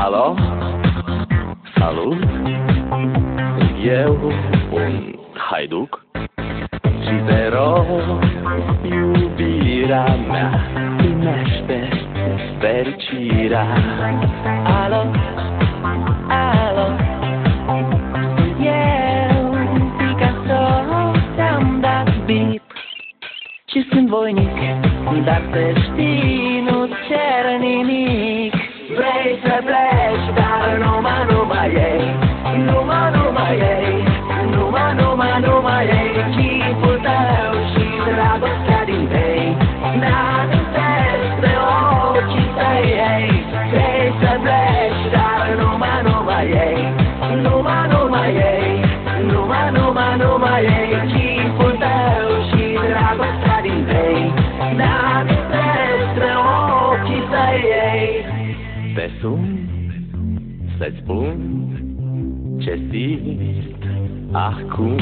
Alo? Salut? Eu, un haiduc și te rog, iubirea mea, primește fericirea. Alo? Alo? Eu, Picasso, ți-am dat bip și sunt voinic, dar să știi, nu cer nimic. Vrei să pleci, dar numai ei, numai ei, numai ei, chipul tău și dragostea din tei, n-amintesc de ochii tăi, ei. Vrei să pleci, dar numai ei, numai ei, numai ei, chipul tău și dragostea din tei, n-amintesc de ochii tăi, ei. Te sun să-ți spun ce simt acum.